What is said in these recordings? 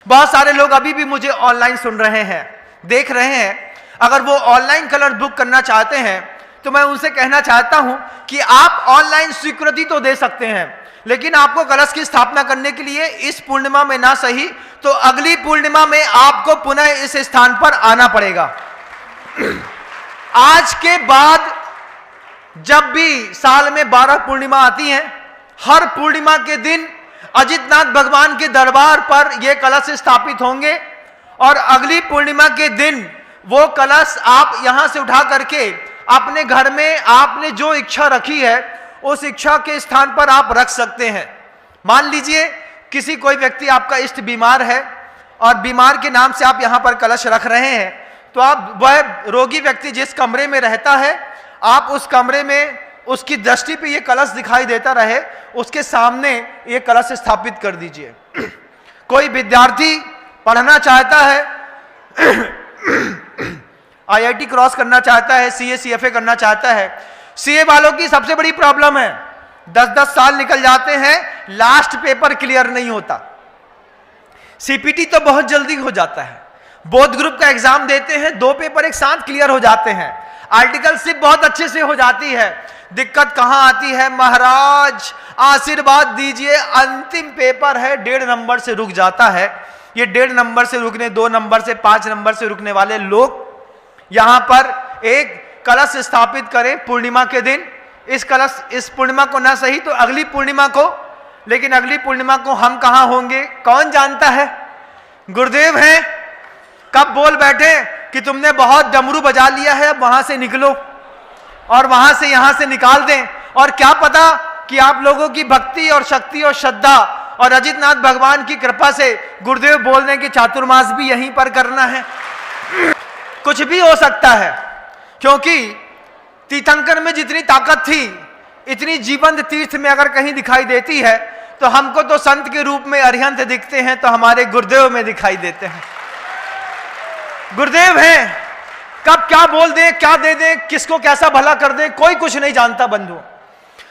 बहुत सारे लोग अभी भी मुझे ऑनलाइन सुन रहे हैं, देख रहे हैं। अगर वो ऑनलाइन कलश बुक करना चाहते हैं तो मैं उनसे कहना चाहता हूं कि आप ऑनलाइन स्वीकृति तो दे सकते हैं, लेकिन आपको कलश की स्थापना करने के लिए इस पूर्णिमा में ना सही तो अगली पूर्णिमा में आपको पुनः इस स्थान पर आना पड़ेगा। आज के बाद जब भी साल में 12 पूर्णिमा आती हैं, हर पूर्णिमा के दिन अजितनाथ भगवान के दरबार पर यह कलश स्थापित होंगे और अगली पूर्णिमा के दिन वो कलश आप यहां से उठा करके अपने घर में आपने जो इच्छा रखी है उस इच्छा के स्थान पर आप रख सकते हैं। मान लीजिए किसी कोई व्यक्ति आपका इष्ट बीमार है और बीमार के नाम से आप यहां पर कलश रख रहे हैं, तो आप वह रोगी व्यक्ति जिस कमरे में रहता है आप उस कमरे में उसकी दृष्टि पे ये कलश दिखाई देता रहे, उसके सामने ये कलश स्थापित कर दीजिए। कोई विद्यार्थी पढ़ना चाहता है, आईआईटी क्रॉस करना चाहता है, सीए सीएफए करना चाहता है। सीए वालों की सबसे बड़ी प्रॉब्लम है 10-10 साल निकल जाते हैं, लास्ट पेपर क्लियर नहीं होता। सीपीटी तो बहुत जल्दी हो जाता है, बोथ ग्रुप का एग्जाम देते हैं, 2 पेपर एक साथ क्लियर हो जाते हैं, आर्टिकलशिप बहुत अच्छे से हो जाती है। दिक्कत कहां आती है? महाराज आशीर्वाद दीजिए, अंतिम पेपर है 1.5 नंबर से रुक जाता है। ये 1.5 नंबर से रुकने, 2 नंबर से 5 नंबर से रुकने वाले लोग यहां पर एक कलश स्थापित करें पूर्णिमा के दिन। इस पूर्णिमा को ना सही तो अगली पूर्णिमा को, लेकिन अगली पूर्णिमा को हम कहां होंगे कौन जानता है? गुरुदेव हैं, कब बोल बैठे कि तुमने बहुत डमरू बजा लिया है, अब वहां से निकलो और वहां से यहां से निकाल दें। और क्या पता कि आप लोगों की भक्ति और शक्ति और श्रद्धा और अजितनाथ भगवान की कृपा से गुरुदेव बोलने के चातुर्मास भी यहीं पर करना है। कुछ भी हो सकता है, क्योंकि तीर्थंकर में जितनी ताकत थी इतनी जीवंत तीर्थ में अगर कहीं दिखाई देती है तो हमको तो संत के रूप में अरिहंत दिखते हैं, तो हमारे गुरुदेव में दिखाई देते हैं। गुरुदेव हैं, कब क्या बोल दे, क्या दे दे, किसको कैसा भला कर दे, कोई कुछ नहीं जानता बंधु।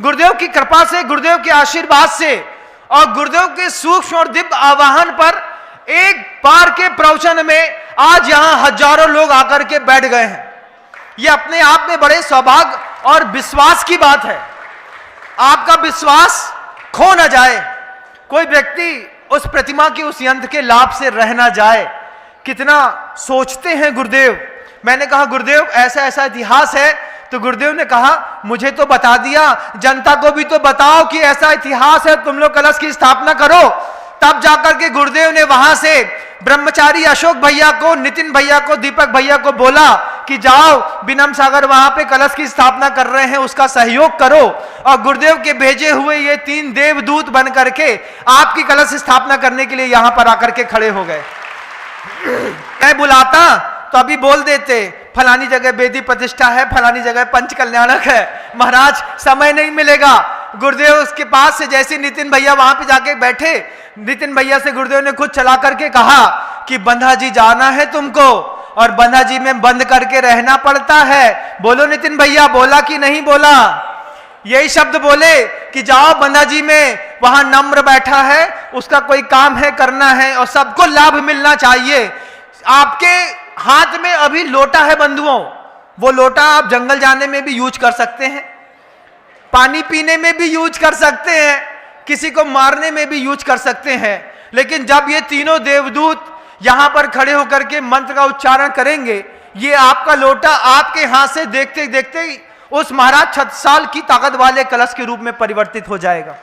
गुरुदेव की कृपा से, गुरुदेव के आशीर्वाद से और गुरुदेव के सूक्ष्म और दिव्य आवाहन पर एक बार के प्रवचन में आज यहां हजारों लोग आकर के बैठ गए हैं। यह अपने आप में बड़े सौभाग्य और विश्वास की बात है। आपका विश्वास खो ना जाए, कोई व्यक्ति उस प्रतिमा की, उस यंत्र के लाभ से रह ना जाए। कितना सोचते हैं गुरुदेव। मैंने कहा गुरुदेव ऐसा ऐसा इतिहास है, तो गुरुदेव ने कहा मुझे तो बता दिया, जनता को भी तो बताओ कि ऐसा इतिहास है, तुम लोग कलश की स्थापना करो। तब जाकर के गुरुदेव ने वहां से ब्रह्मचारी अशोक भैया को, नितिन भैया को, दीपक भैया को बोला कि जाओ बिनम सागर वहां पे कलश की स्थापना कर रहे हैं, उसका सहयोग करो। और गुरुदेव के भेजे हुए ये 3 देवदूत बन करके आपकी कलश स्थापना करने के लिए यहां पर आकर के खड़े हो गए। मैं बुलाता तो अभी बोल देते फलानी जगह वेदी प्रतिष्ठा है, फलानी जगह पंच कल्याणक है। महाराज समय नहीं मिलेगा। गुरुदेव उसके पास से जैसे नितिन भैया वहां पे जाके बैठे, नितिन भैया से गुरुदेव ने खुद चला करके कहा कि बंधा जी जाना है तुमको और बंधा जी में बंद करके रहना पड़ता है। बोलो नितिन भैया, बोला कि नहीं बोला? यही शब्द बोले कि जाओ बंधा जी में, वहां नम्र बैठा है, उसका कोई काम है, करना है और सबको लाभ मिलना चाहिए। आपके हाथ में अभी लोटा है बंधुओं, वो लोटा आप जंगल जाने में भी यूज कर सकते हैं, पानी पीने में भी यूज कर सकते हैं, किसी को मारने में भी यूज कर सकते हैं। लेकिन जब ये तीनों देवदूत यहां पर खड़े होकर के मंत्र का उच्चारण करेंगे, ये आपका लोटा आपके हाथ से देखते देखते उस महाराज छत्रसाल की ताकत वाले कलश के रूप में परिवर्तित हो जाएगा।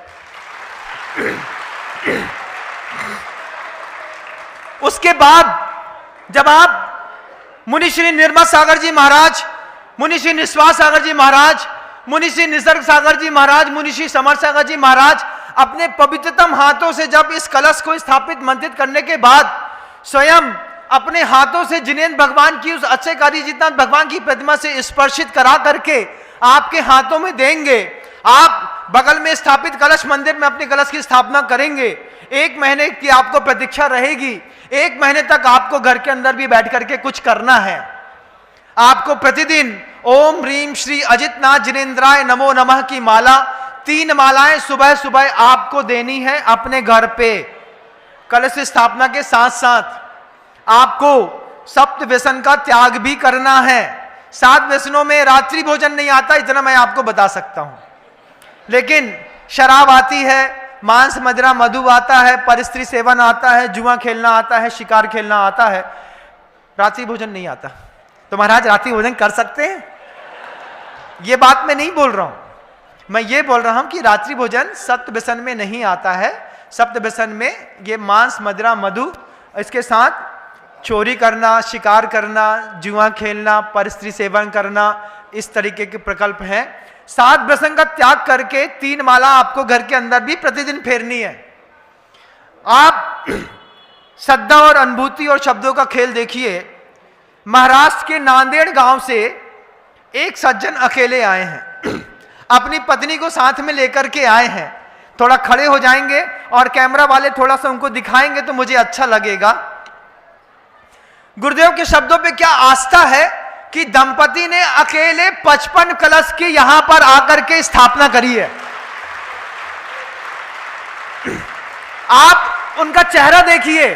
उसके बाद जब आप मुनि श्री निर्मल सागर जी महाराज, मुनि श्री निस्वास सागर जी महाराज, मुनि श्री निसर्ग सागर जी महाराज, मुनि श्री समर सागर जी महाराज अपने पवित्रतम हाथों से जब इस कलश को स्थापित मंत्रित करने के बाद स्वयं अपने हाथों से जिनेंद्र भगवान की, उस अक्षयकारी जितना भगवान की प्रतिमा से स्पर्शित करा करके आपके हाथों में देंगे, आप बगल में स्थापित कलश मंदिर में अपने कलश की स्थापना करेंगे। 1 महीने की आपको प्रतीक्षा रहेगी। 1 महीने तक आपको घर के अंदर भी बैठ करके कुछ करना है। आपको प्रतिदिन ओम ह्रीम श्री अजितनाथ जिनेन्द्राय नमो नमः की माला 3 मालाएं सुबह सुबह आपको देनी है अपने घर पे। कलश स्थापना के साथ साथ आपको सप्त व्यसन का त्याग भी करना है। 7 व्यसनों में रात्रि भोजन नहीं आता, इतना मैं आपको बता सकता हूं, लेकिन शराब आती है, मांस मदिरा मधु आता है, परस्त्री सेवन आता है, जुआ खेलना आता है, शिकार खेलना आता है, रात्रि भोजन नहीं आता। तो महाराज रात्रि भोजन कर सकते हैं? ये बात मैं नहीं बोल रहा हूं, मैं ये बोल रहा हूं कि रात्रि भोजन सप्त व्यसन में नहीं आता है। सप्त व्यसन में ये मांस मदिरा मधु, इसके साथ चोरी करना, शिकार करना, जुआ खेलना, परस्त्री सेवन करना, इस तरीके के प्रकल्प हैं। 7 व्यसन का त्याग करके 3 माला आपको घर के अंदर भी प्रतिदिन फेरनी है। आप श्रद्धा और अनुभूति और शब्दों का खेल देखिए। महाराष्ट्र के नांदेड़ गांव से एक सज्जन अकेले आए हैं, अपनी पत्नी को साथ में लेकर के आए हैं। थोड़ा खड़े हो जाएंगे और कैमरा वाले थोड़ा सा उनको दिखाएंगे तो मुझे अच्छा लगेगा। गुरुदेव के शब्दों पे क्या आस्था है कि दंपति ने अकेले 55 कलश की यहां पर आकर के स्थापना करी है। आप उनका चेहरा देखिए,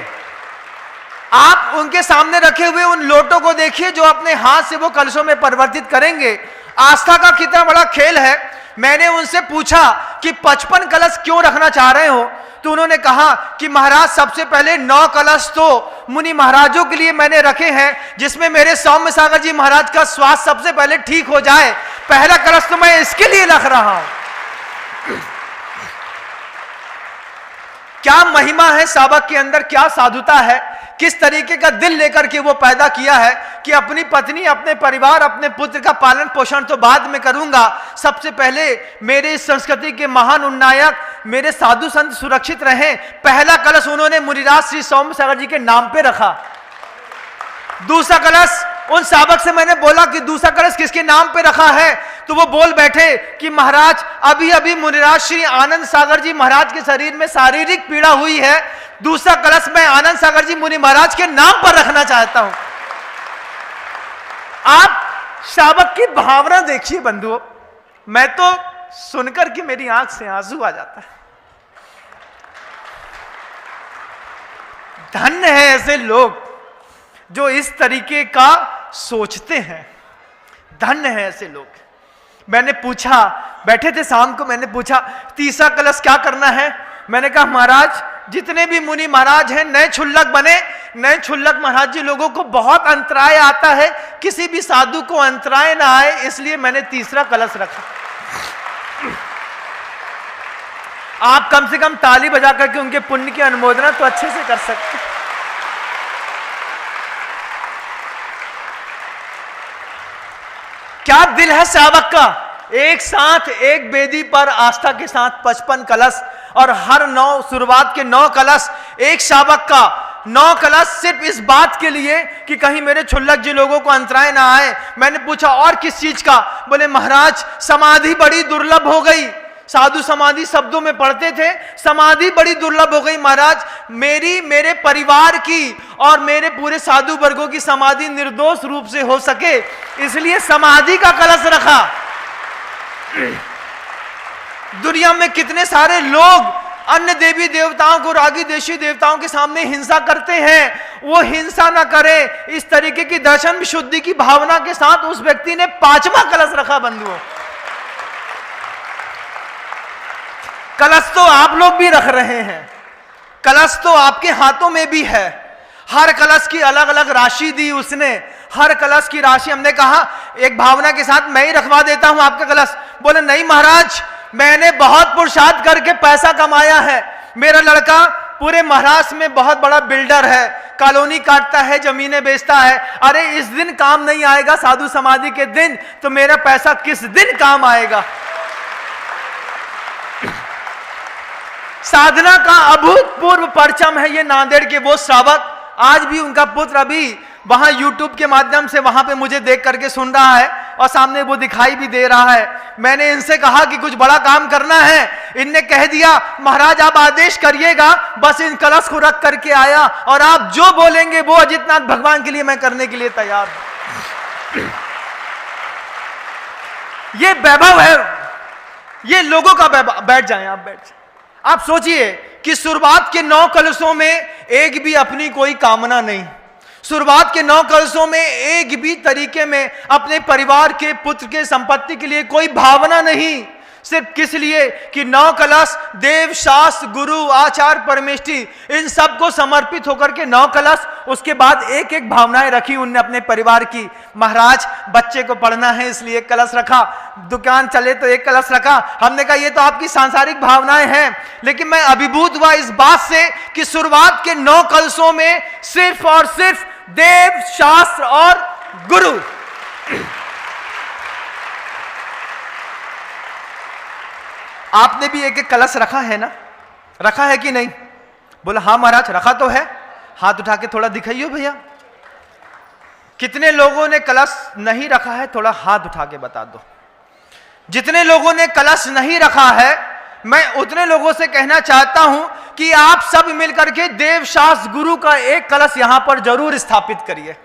आप उनके सामने रखे हुए उन लोटों को देखिए जो अपने हाथ से वो कलशों में परिवर्तित करेंगे। आस्था का कितना बड़ा खेल है। मैंने उनसे पूछा कि 55 कलश क्यों रखना चाह रहे हो, तो उन्होंने कहा कि महाराज सबसे पहले 9 कलश तो मुनि महाराजों के लिए मैंने रखे हैं, जिसमें मेरे सौम्य सागर जी महाराज का स्वास्थ्य सबसे पहले ठीक हो जाए। पहला कलश तो मैं इसके लिए रख रहा हूं। क्या महिमा है सावक के अंदर, क्या साधुता है, किस तरीके का दिल लेकर के वो पैदा किया है कि अपनी पत्नी, अपने परिवार, अपने पुत्र का पालन पोषण तो बाद में करूंगा, सबसे पहले मेरे इस संस्कृति के महान उन्नायक मेरे साधु संत सुरक्षित रहें। पहला कलश उन्होंने मुनिराज श्री सौम्य सागर जी के नाम पे रखा। दूसरा कलश, उन सावक से मैंने बोला कि दूसरा कलश किसके नाम पे रखा है, तो वो बोल बैठे कि महाराज अभी अभी मुनिराज श्री आनंद सागर जी महाराज के शरीर में शारीरिक पीड़ा हुई है, दूसरा कलश मैं आनंद सागर जी मुनि महाराज के नाम पर रखना चाहता हूं। आप सावक की भावना देखिए बंधुओं, मैं तो सुनकर के मेरी आंख से आंसू आ जाता है। धन्य है ऐसे लोग जो इस तरीके का सोचते हैं, धन्य है ऐसे लोग। मैंने पूछा, बैठे थे शाम को, मैंने पूछा तीसरा कलश क्या करना है। मैंने कहा महाराज जितने भी मुनि महाराज हैं नए क्षुल्लक बने, नए क्षुल्लक महाराज जी लोगों को बहुत अंतराय आता है, किसी भी साधु को अंतराय ना आए, इसलिए मैंने तीसरा कलश रखा। आप कम से कम ताली बजा करके उनके पुण्य की अनुमोदना तो अच्छे से कर सकते हैं। क्या दिल है सावक का, एक साथ एक वेदी पर आस्था के साथ 55 कलश, और हर 9 शुरुआत के 9 कलश एक सावक का 9 कलश सिर्फ इस बात के लिए कि कहीं मेरे क्षुल्लक जी लोगों को अंतराय ना आए। मैंने पूछा और किस चीज का, बोले महाराज समाधि बड़ी दुर्लभ हो गई। साधु समाधि शब्दों में पढ़ते थे, समाधि बड़ी दुर्लभ हो गई महाराज, मेरे परिवार की और मेरे पूरे साधु वर्गों की समाधि निर्दोष रूप से हो सके, इसलिए समाधि का कलश रखा। दुनिया में कितने सारे लोग अन्य देवी देवताओं को, रागी देशी देवताओं के सामने हिंसा करते हैं, वो हिंसा ना करे, इस तरीके की दर्शन विशुद्धि की भावना के साथ उस व्यक्ति ने 5वां कलश रखा। बंधुओं, कलश तो आप लोग भी रख रहे हैं, कलश तो आपके हाथों में भी है। हर कलश की अलग अलग राशि दी उसने, हर कलश की राशि, हमने कहा एक भावना के साथ मैं ही रखवा देता हूं आपका कलश। बोले नहीं महाराज, मैंने बहुत पुरुषार्थ करके पैसा कमाया है, मेरा लड़का पूरे महाराष्ट्र में बहुत बड़ा बिल्डर है, कॉलोनी काटता है, जमीनें बेचता है। अरे इस दिन काम नहीं आएगा साधु समाधि के दिन, तो मेरा पैसा किस दिन काम आएगा। साधना का अभूतपूर्व परचम है ये नांदेड़ के वो श्रावक। आज भी उनका पुत्र अभी वहां YouTube के माध्यम से वहां पे मुझे देख करके सुन रहा है और सामने वो दिखाई भी दे रहा है। मैंने इनसे कहा कि कुछ बड़ा काम करना है, इनने कह दिया महाराज आप आदेश करिएगा, बस इन कलश को रख करके आया और आप जो बोलेंगे वो अजितनाथ भगवान के लिए मैं करने के लिए तैयार हूं। ये वैभव है, ये लोगों का वैभव। बैठ जाएं आप, बैठ जाएं। आप सोचिए कि शुरुआत के 9 कलशों में एक भी अपनी कोई कामना नहीं, शुरुआत के 9 कलशों में एक भी तरीके में अपने परिवार के, पुत्र के, संपत्ति के लिए कोई भावना नहीं। सिर्फ किस लिए कि 9 कलश देव, शास्त्र, गुरु, आचार, परमेष्टि, इन सबको समर्पित होकर के 9 कलश, उसके बाद एक एक भावनाएं रखी उनने अपने परिवार की। महाराज बच्चे को पढ़ना है इसलिए एक कलश रखा, दुकान चले तो एक कलश रखा। हमने कहा ये तो आपकी सांसारिक भावनाएं हैं, लेकिन मैं अभिभूत हुआ इस बात से कि शुरुआत के 9 कलशों में सिर्फ और सिर्फ देव, शास्त्र और गुरु। आपने भी एक एक कलश रखा है ना, रखा है कि नहीं? बोला हाँ महाराज रखा तो है। हाथ उठा के थोड़ा दिखाइए भैया, कितने लोगों ने कलश नहीं रखा है? थोड़ा हाथ उठा के बता दो। जितने लोगों ने कलश नहीं रखा है, मैं उतने लोगों से कहना चाहता हूं कि आप सब मिलकर के देव, शास्त्र, गुरु का एक कलश यहां पर जरूर स्थापित करिए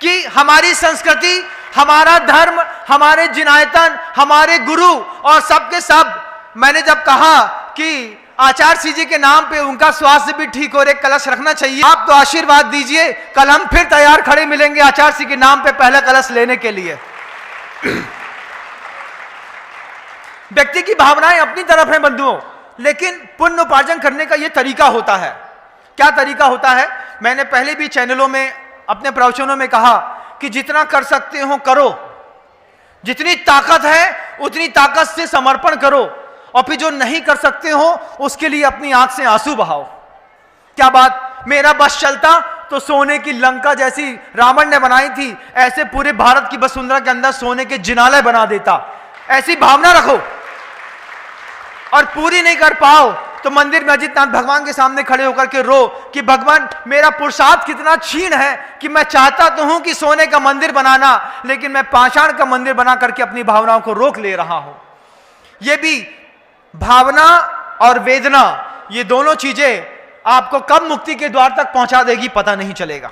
कि हमारी संस्कृति, हमारा धर्म, हमारे जिनायतन, हमारे गुरु और सबके सब। मैंने जब कहा कि आचार्य जी के नाम पे उनका स्वास्थ्य भी ठीक हो, एक कलश रखना चाहिए, आप तो आशीर्वाद दीजिए, कल हम फिर तैयार खड़े मिलेंगे आचार्य जी के नाम पे पहला कलश लेने के लिए। व्यक्ति की भावनाएं अपनी तरफ हैं बंधुओं, लेकिन पुण्य उपार्जन करने का यह तरीका होता है। क्या तरीका होता है? मैंने पहले भी चैनलों में, अपने प्रवचनों में कहा कि जितना कर सकते हो करो, जितनी ताकत है उतनी ताकत से समर्पण करो, और फिर जो नहीं कर सकते हो उसके लिए अपनी आंख से आंसू बहाओ। क्या बात, मेरा बस चलता तो सोने की लंका जैसी रावण ने बनाई थी, ऐसे पूरे भारत की वसुंधरा के अंदर सोने के जिनालय बना देता। ऐसी भावना रखो, और पूरी नहीं कर पाओ तो मंदिर में अजितनाथ भगवान के सामने खड़े होकर के रो कि भगवान मेरा पुरुषार्थ कितना क्षीण है कि मैं चाहता तो हूं कि सोने का मंदिर बनाना, लेकिन मैं पाषाण का मंदिर बना करके अपनी भावनाओं को रोक ले रहा हूं। यह भी भावना और वेदना, ये दोनों चीजें आपको कब मुक्ति के द्वार तक पहुंचा देगी पता नहीं चलेगा।